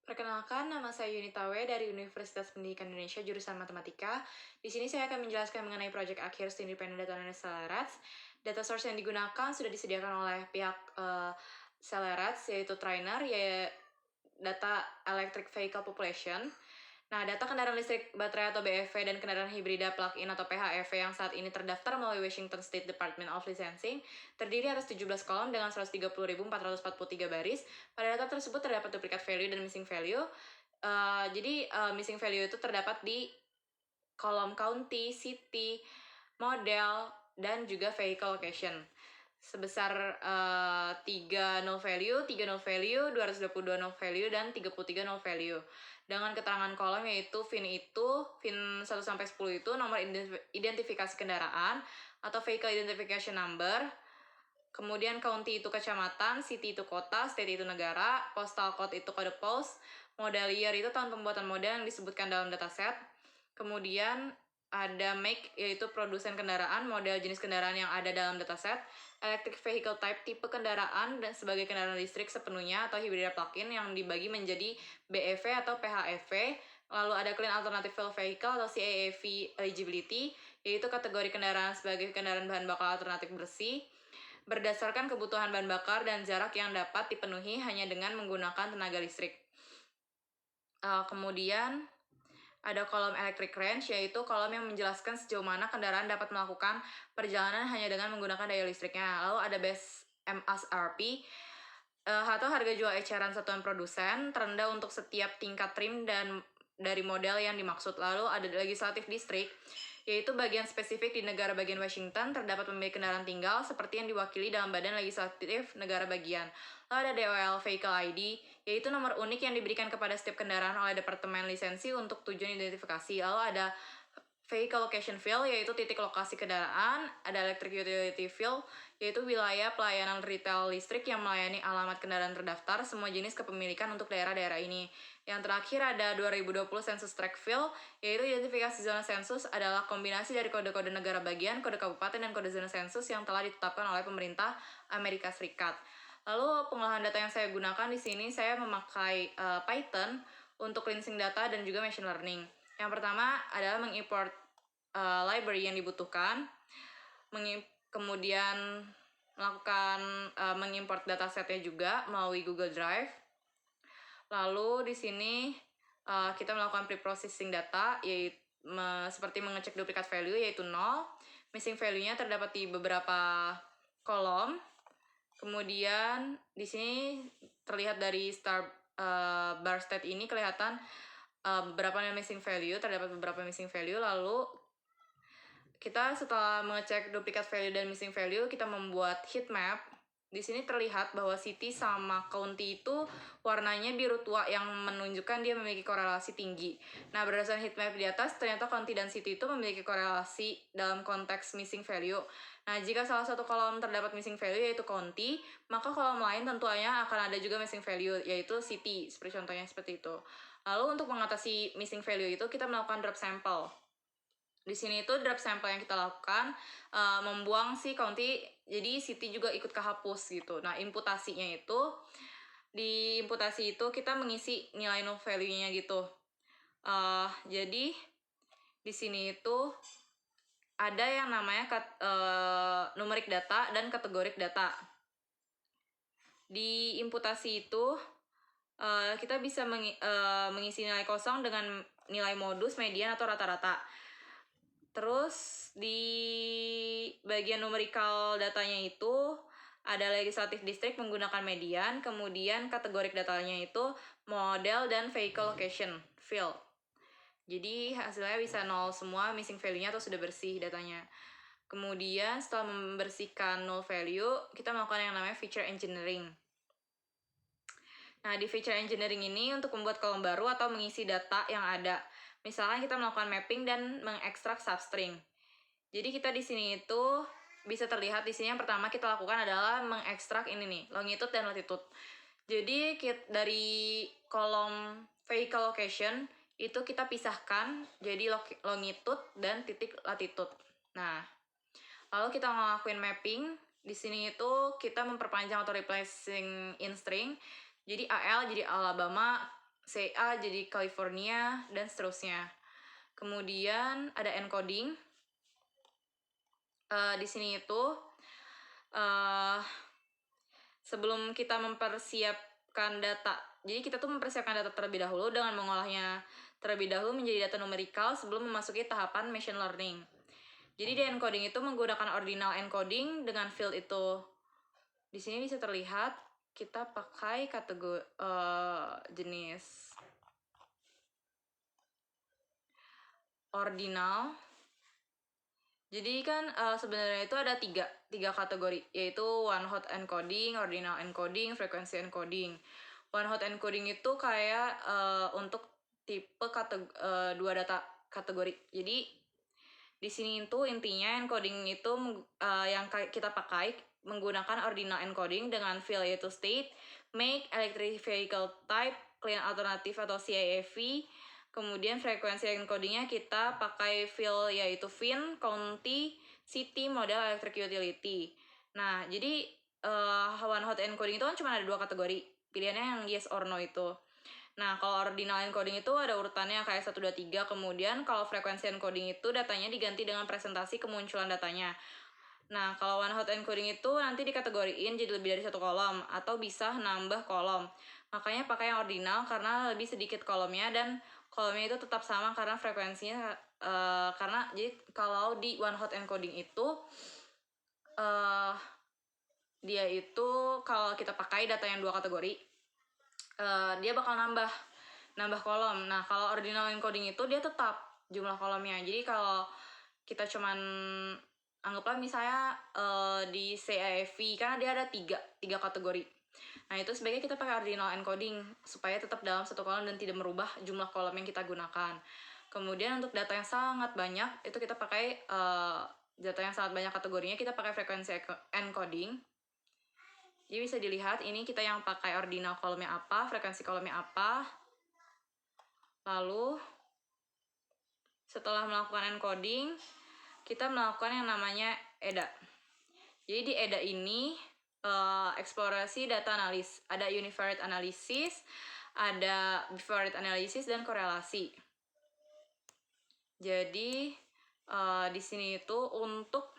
Perkenalkan, nama saya Yunita W. dari Universitas Pendidikan Indonesia, jurusan Matematika. Di sini saya akan menjelaskan mengenai proyek akhir Independent Data Analysis Celerats. Data source yang digunakan sudah disediakan oleh pihak Celerats, yaitu Trainer, yaitu Data Electric Vehicle Population. Nah, data kendaraan listrik baterai atau BEV dan kendaraan hibrida plug-in atau PHEV yang saat ini terdaftar melalui Washington State Department of Licensing terdiri atas 17 kolom dengan 130.443 baris. Pada data tersebut terdapat duplicate value dan missing value. Missing value itu terdapat di kolom county, city, model, dan juga vehicle location. Sebesar 3 null value, 3 null value, 222 null value, dan 33 null value. Dengan keterangan kolom yaitu VIN 1 sampai 10 itu nomor identifikasi kendaraan atau vehicle identification number. Kemudian county itu kecamatan, city itu kota, state itu negara, postal code itu kode pos, model year itu tahun pembuatan model yang disebutkan dalam dataset. Kemudian ada make yaitu produsen kendaraan, model jenis kendaraan yang ada dalam dataset, electric vehicle type tipe kendaraan dan sebagai kendaraan listrik sepenuhnya atau hibrida plug-in yang dibagi menjadi BEV atau PHEV. Lalu ada clean alternative fuel vehicle atau CAAV eligibility yaitu kategori kendaraan sebagai kendaraan bahan bakar alternatif bersih berdasarkan kebutuhan bahan bakar dan jarak yang dapat dipenuhi hanya dengan menggunakan tenaga listrik. Kemudian ada kolom electric range, yaitu kolom yang menjelaskan sejauh mana kendaraan dapat melakukan perjalanan hanya dengan menggunakan daya listriknya. Lalu ada base MSRP, atau harga jual eceran satuan produsen, terendah untuk setiap tingkat trim dan dari model yang dimaksud. Lalu ada legislative district, yaitu bagian spesifik di negara bagian Washington terdapat pemilik kendaraan tinggal seperti yang diwakili dalam badan legislatif negara bagian. Lalu ada DOL Vehicle ID, yaitu nomor unik yang diberikan kepada setiap kendaraan oleh Departemen Lisensi untuk tujuan identifikasi. Lalu ada Vehicle Location Field, yaitu titik lokasi kendaraan. Ada Electric Utility Field, yaitu wilayah pelayanan retail listrik yang melayani alamat kendaraan terdaftar semua jenis kepemilikan untuk daerah-daerah ini. Yang terakhir ada 2020 Census Tract Field, yaitu identifikasi zona sensus adalah kombinasi dari kode-kode negara bagian, kode kabupaten, dan kode zona sensus yang telah ditetapkan oleh pemerintah Amerika Serikat. Lalu pengolahan data yang saya gunakan di sini saya memakai Python untuk cleansing data dan juga machine learning. Yang pertama adalah mengimport library yang dibutuhkan, kemudian melakukan mengimport datasetnya juga melalui Google Drive. Lalu di sini kita melakukan pre-processing data, yaitu seperti mengecek duplikat value yaitu 0. Missing value-nya terdapat di beberapa kolom. Kemudian di sini terlihat dari bar state ini kelihatan beberapa missing value, terdapat beberapa missing value. Lalu kita setelah mengecek duplikat value dan missing value, kita membuat heat map. Di sini terlihat bahwa city sama county itu warnanya biru tua yang menunjukkan dia memiliki korelasi tinggi. Nah, berdasarkan heat map di atas, ternyata county dan city itu memiliki korelasi dalam konteks missing value. Nah, jika salah satu kolom terdapat missing value yaitu county, maka kolom lain tentunya akan ada juga missing value yaitu city, seperti contohnya seperti itu. Lalu untuk mengatasi missing value itu kita melakukan drop sample. Di sini itu drop sample yang kita lakukan membuang si county, jadi city juga ikut kehapus gitu. Nah, imputasinya itu di imputasi itu kita mengisi nilai null value-nya gitu. Jadi di sini itu ada yang namanya numerik data dan kategorik data. Di imputasi itu kita bisa mengisi nilai kosong dengan nilai modus, median, atau rata-rata. Terus di bagian numerical datanya itu ada legislative district menggunakan median, kemudian kategorik datanya itu model dan vehicle location field. Jadi hasilnya bisa 0 semua, missing value-nya atau sudah bersih datanya. Kemudian setelah membersihkan null value, kita melakukan yang namanya feature engineering. Nah, di feature engineering ini untuk membuat kolom baru atau mengisi data yang ada. Misalkan kita melakukan mapping dan mengekstrak substring. Jadi kita di sini itu bisa terlihat di sini yang pertama kita lakukan adalah mengekstrak ini nih, longitude dan latitude. Jadi dari kolom vehicle location itu kita pisahkan jadi longitude dan titik latitude. Nah, lalu kita ngelakuin mapping. Di sini itu kita memperpanjang atau replacing in string. Jadi AL jadi Alabama, CA jadi California, dan seterusnya. Kemudian ada encoding. Di sini itu sebelum kita mempersiapkan data, jadi kita tuh mempersiapkan data terlebih dahulu dengan mengolahnya terlebih dahulu menjadi data numerikal sebelum memasuki tahapan machine learning. Jadi di encoding itu menggunakan ordinal encoding dengan field itu. Di sini bisa terlihat kita pakai kategori jenis ordinal. Jadi kan sebenarnya itu ada tiga kategori, yaitu one hot encoding, ordinal encoding, frequency encoding. One hot encoding itu kayak untuk tipe dua data kategori. Jadi di sini itu intinya encoding itu yang kita pakai menggunakan ordinal encoding dengan field yaitu state, make, electric vehicle type, clean alternative atau CIEV. Kemudian frekuensi encodingnya kita pakai field yaitu VIN, county, city, model, electric utility. Nah, jadi one hot encoding itu kan cuma ada 2 kategori. Pilihannya yang yes or no itu. Nah, kalau ordinal encoding itu ada urutannya kayak 1, 2, 3. Kemudian kalau frekuensi encoding itu datanya diganti dengan presentasi kemunculan datanya. Nah, kalau one hot encoding itu nanti dikategoriin jadi lebih dari 1 kolom atau bisa nambah kolom. Makanya pakai yang ordinal karena lebih sedikit kolomnya dan kolomnya itu tetap sama karena frekuensinya karena jadi kalau di one hot encoding itu dia itu kalau kita pakai data yang 2 kategori dia bakal nambah kolom. Nah, kalau ordinal encoding itu dia tetap jumlah kolomnya. Jadi kalau kita cuman anggaplah misalnya di CIEV karena dia ada tiga kategori. Nah, itu sebaiknya kita pakai ordinal encoding supaya tetap dalam 1 kolom dan tidak merubah jumlah kolom yang kita gunakan. Kemudian untuk data yang sangat banyak itu kita pakai data yang sangat banyak kategorinya kita pakai frekuensi encoding. Jadi bisa dilihat ini kita yang pakai ordinal kolomnya apa, frekuensi kolomnya apa. Lalu setelah melakukan encoding, kita melakukan yang namanya EDA. Jadi di EDA ini eksplorasi data analis. Ada univariate analysis, ada bivariate analysis, dan korelasi. Jadi di sini itu untuk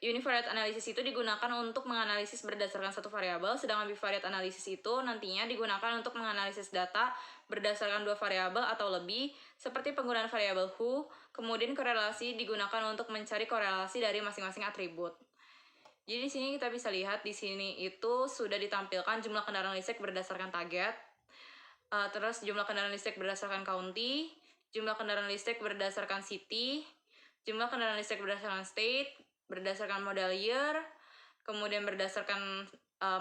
univariate analysis itu digunakan untuk menganalisis berdasarkan satu variabel, sedangkan bivariate analysis itu nantinya digunakan untuk menganalisis data berdasarkan 2 variabel atau lebih, seperti penggunaan variabel who. Kemudian korelasi digunakan untuk mencari korelasi dari masing-masing atribut. Jadi di sini kita bisa lihat di sini itu sudah ditampilkan jumlah kendaraan listrik berdasarkan target, terus jumlah kendaraan listrik berdasarkan county, jumlah kendaraan listrik berdasarkan city, jumlah kendaraan listrik berdasarkan state, berdasarkan model year, kemudian berdasarkan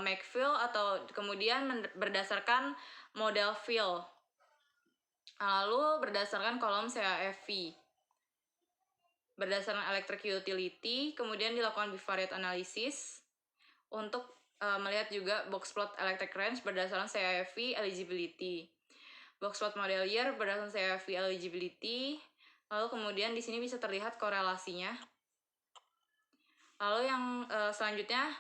make fill atau kemudian berdasarkan model fill. Lalu berdasarkan kolom CAFV. Berdasarkan electric utility, kemudian dilakukan bivariate analysis untuk melihat juga box plot electric range berdasarkan CAFV eligibility. Box plot model year berdasarkan CAFV eligibility. Lalu kemudian di sini bisa terlihat korelasinya. Lalu yang selanjutnya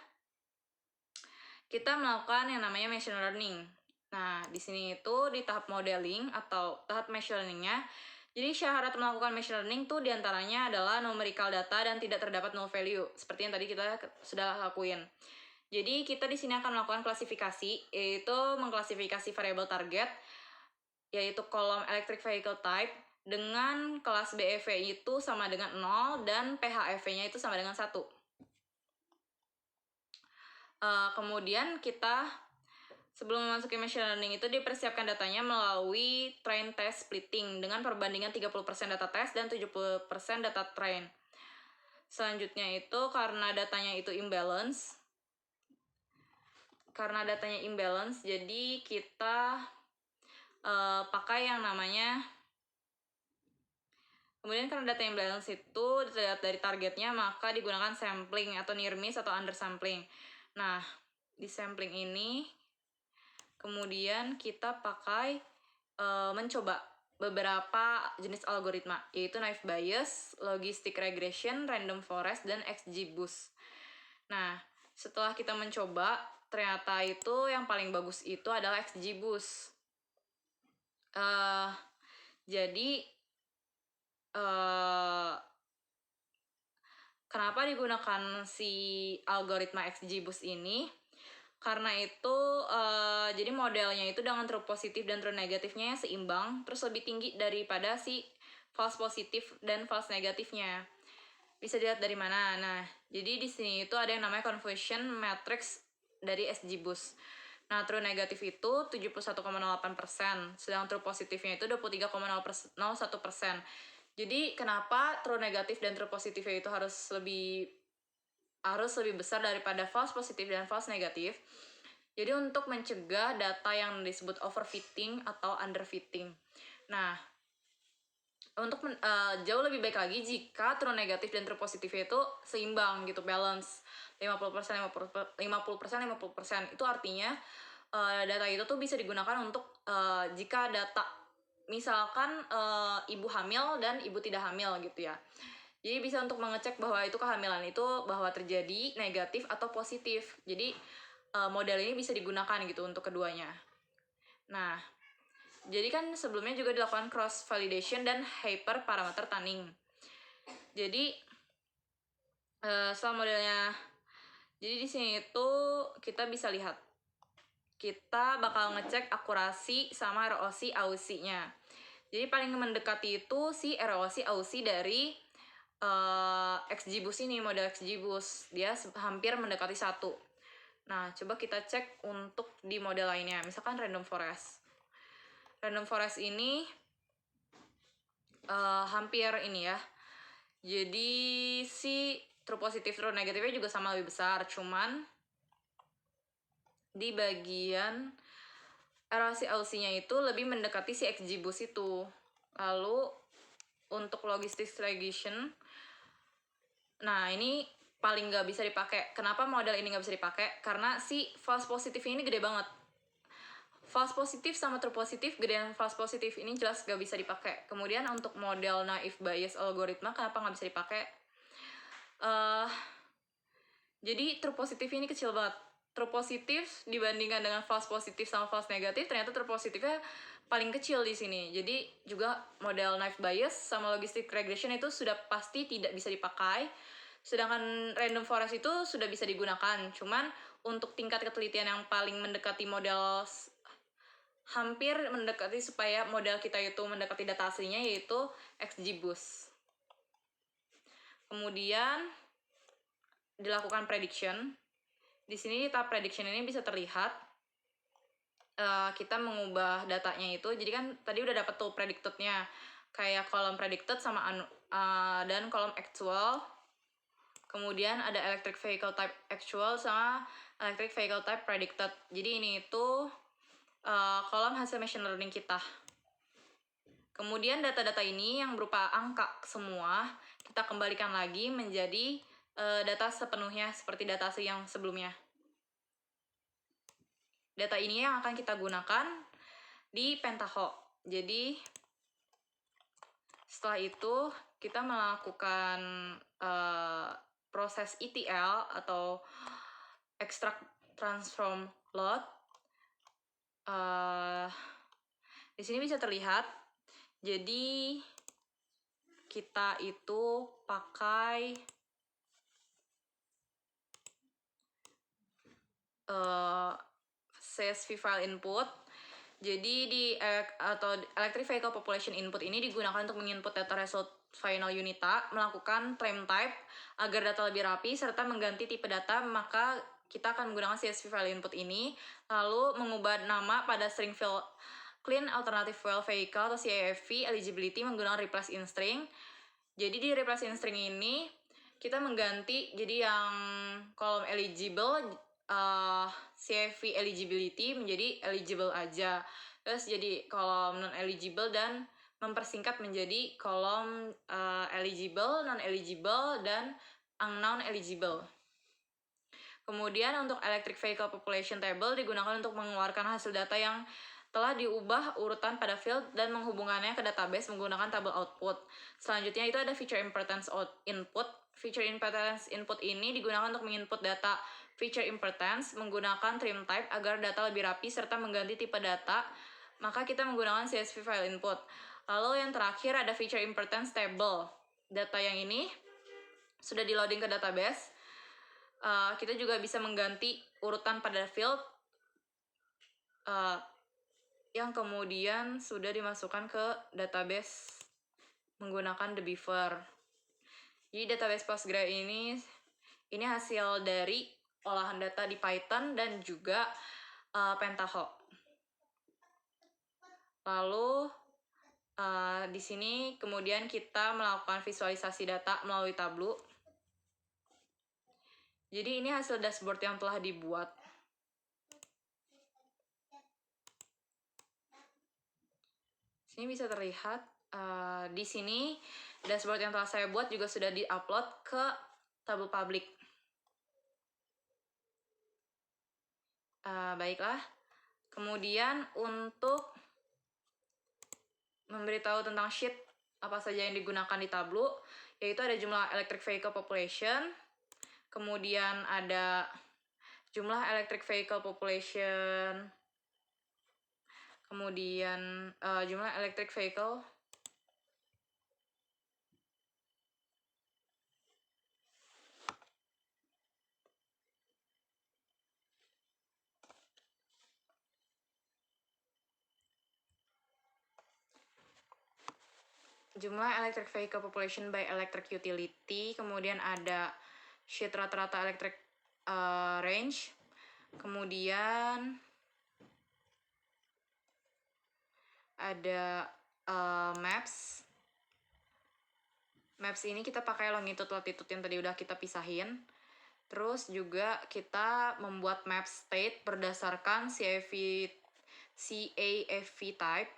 kita melakukan yang namanya machine learning. Nah, di sini itu di tahap modeling atau tahap machine learning-nya. Jadi syarat melakukan machine learning tuh diantaranya adalah numerical data dan tidak terdapat null value, seperti yang tadi kita sudah lakuin. Jadi kita di sini akan melakukan klasifikasi, yaitu mengklasifikasi variabel target, yaitu kolom electric vehicle type, dengan kelas BEV itu sama dengan 0 dan PHEV-nya itu sama dengan 1. Kemudian kita sebelum memasuki machine learning itu dipersiapkan datanya melalui train test splitting dengan perbandingan 30% data test dan 70% data train. Selanjutnya itu karena datanya itu imbalance. Karena datanya imbalance, jadi kita pakai yang namanya. Kemudian karena data imbalance itu dilihat dari targetnya, maka digunakan sampling atau near miss atau undersampling. Nah, di sampling ini kemudian kita pakai mencoba beberapa jenis algoritma, yaitu naive Bayes, logistic regression, random forest, dan XGBoost. Nah, setelah kita mencoba ternyata itu yang paling bagus itu adalah XGBoost. Jadi kenapa digunakan si algoritma XGBoost ini? Karena itu jadi modelnya itu dengan true positif dan true negatifnya seimbang, terus lebih tinggi daripada si false positif dan false negatifnya. Bisa dilihat dari mana? Nah, jadi di sini itu ada yang namanya confusion matrix dari XGBoost. Nah, true negatif itu 71,08%, sedang true positifnya itu 23,01%. Jadi, kenapa true negatif dan true positifnya itu harus lebih besar daripada false positif dan false negatif? Jadi, untuk mencegah data yang disebut overfitting atau underfitting. Nah, untuk jauh lebih baik lagi jika true negatif dan true positifnya itu seimbang gitu, balance 50%, 50%. Itu artinya data itu tuh bisa digunakan untuk jika data misalkan ibu hamil dan ibu tidak hamil gitu ya. Jadi bisa untuk mengecek bahwa itu kehamilan itu bahwa terjadi negatif atau positif. Jadi model ini bisa digunakan gitu untuk keduanya. Nah, jadi kan sebelumnya juga dilakukan cross validation dan hyper parameter tuning. Jadi setelah modelnya, jadi di sini itu kita bisa lihat, kita bakal ngecek akurasi sama ROC AUC-nya. Jadi paling mendekati itu si ROC AUC dari XGBoost ini, model XGBoost. Dia hampir mendekati 1. Nah, coba kita cek untuk di model lainnya, misalkan Random Forest. Random Forest ini hampir ini ya. Jadi si true positif, true negatifnya juga sama lebih besar, cuman di bagian ROC AUC-nya itu lebih mendekati si XGBoost itu. Lalu untuk logistic regression, nah ini paling nggak bisa dipakai. Kenapa model ini nggak bisa dipakai? Karena si false positif ini gede banget. False positif sama true positif, gedean false positif ini jelas gak bisa dipakai. Kemudian untuk model naive Bayes algoritma, kenapa nggak bisa dipakai? Jadi true positif ini kecil banget. True positif dibandingkan dengan false positif sama false negatif, ternyata true positifnya paling kecil di sini. Jadi juga model naive Bayes sama logistic regression itu sudah pasti tidak bisa dipakai. Sedangkan random forest itu sudah bisa digunakan. Cuman untuk tingkat ketelitian yang paling mendekati model, hampir mendekati supaya model kita itu mendekati data aslinya, yaitu XGBoost. Kemudian dilakukan prediction. Di sini di tahap prediction ini bisa terlihat kita mengubah datanya itu. Jadi kan tadi udah dapat tuh predicted-nya, kayak kolom predicted sama dan kolom actual. Kemudian ada electric vehicle type actual sama electric vehicle type predicted. Jadi ini itu kolom hasil machine learning kita. Kemudian data-data ini yang berupa angka semua, kita kembalikan lagi menjadi data sepenuhnya seperti data asli yang sebelumnya. Data ini yang akan kita gunakan di Pentaho. Jadi setelah itu kita melakukan proses ETL atau extract transform load. Di sini bisa terlihat. Jadi kita itu pakai CSV file input. Jadi di atau electric vehicle population input ini digunakan untuk menginput data result final unita, melakukan frame type agar data lebih rapi serta mengganti tipe data. Maka kita akan menggunakan CSV file input ini, lalu mengubah nama pada string field Clean Alternative Fuel Vehicle atau CAFV eligibility menggunakan replace in string. Jadi di replace in string ini kita mengganti jadi yang kolom eligible CAFV eligibility menjadi eligible aja. Terus jadi kolom non eligible dan mempersingkat menjadi kolom eligible, non eligible dan unknown eligible. Kemudian untuk electric vehicle population table digunakan untuk mengeluarkan hasil data yang telah diubah urutan pada field dan menghubungkannya ke database menggunakan tabel output. Selanjutnya itu ada feature importance input. Feature importance input ini digunakan untuk menginput data feature importance menggunakan trim type agar data lebih rapi serta mengganti tipe data, maka kita menggunakan CSV file input. Lalu yang terakhir ada feature importance table. Data yang ini sudah di loading ke database. Kita juga bisa mengganti urutan pada field yang kemudian sudah dimasukkan ke database menggunakan the Beaver. Jadi database Postgre ini hasil dari olahan data di Python dan juga Pentaho. Lalu di sini kemudian kita melakukan visualisasi data melalui Tableau. Jadi ini hasil dashboard yang telah dibuat. Sini bisa terlihat di sini dashboard yang telah saya buat juga sudah di-upload ke Tableau Public. Baiklah. Kemudian untuk memberitahu tentang sheet apa saja yang digunakan di Tableau, yaitu ada jumlah electric vehicle population, kemudian ada jumlah electric vehicle population, kemudian jumlah electric vehicle population by electric utility, kemudian ada sheet rata-rata electric range, kemudian ada maps. Maps ini kita pakai longitude latitude yang tadi udah kita pisahin. Terus juga kita membuat map state berdasarkan CAFV type.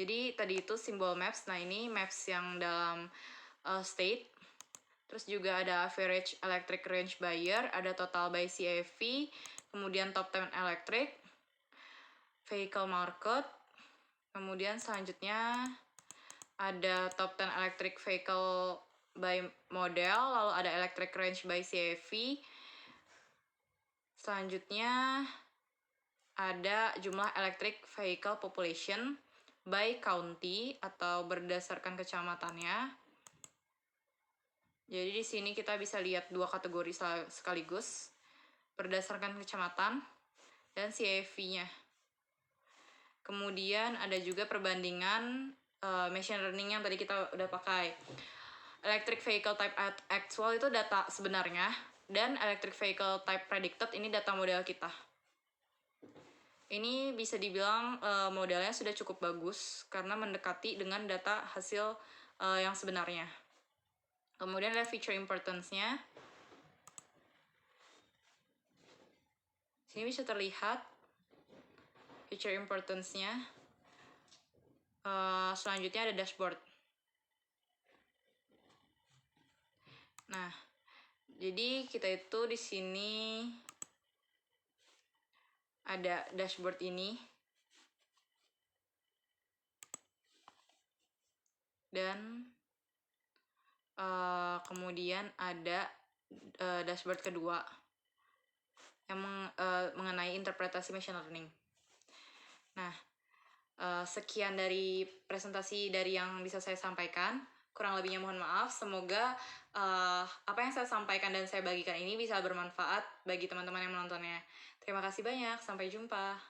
Jadi tadi itu simbol maps. Nah ini maps yang dalam state. Terus juga ada average electric range by year, ada total by CAFV, kemudian top 10 electric, vehicle market, kemudian selanjutnya ada top 10 electric vehicle by model, lalu ada electric range by CAFV. Selanjutnya ada jumlah electric vehicle population by county atau berdasarkan kecamatannya. Jadi di sini kita bisa lihat dua kategori sekaligus, berdasarkan kecamatan dan CAFV-nya. Kemudian ada juga perbandingan machine learning yang tadi kita udah pakai. Electric vehicle type actual itu data sebenarnya, dan electric vehicle type predicted ini data model kita. Ini bisa dibilang modelnya sudah cukup bagus karena mendekati dengan data hasil yang sebenarnya. Kemudian ada feature importance-nya. Sini bisa terlihat feature importance-nya. Selanjutnya ada dashboard. Nah, jadi kita itu di sini ada dashboard ini. Dan kemudian ada dashboard kedua yang mengenai interpretasi machine learning. Nah, sekian dari presentasi dari yang bisa saya sampaikan. Kurang lebihnya mohon maaf. Semoga apa yang saya sampaikan dan saya bagikan ini bisa bermanfaat bagi teman-teman yang menontonnya. Terima kasih banyak. Sampai jumpa.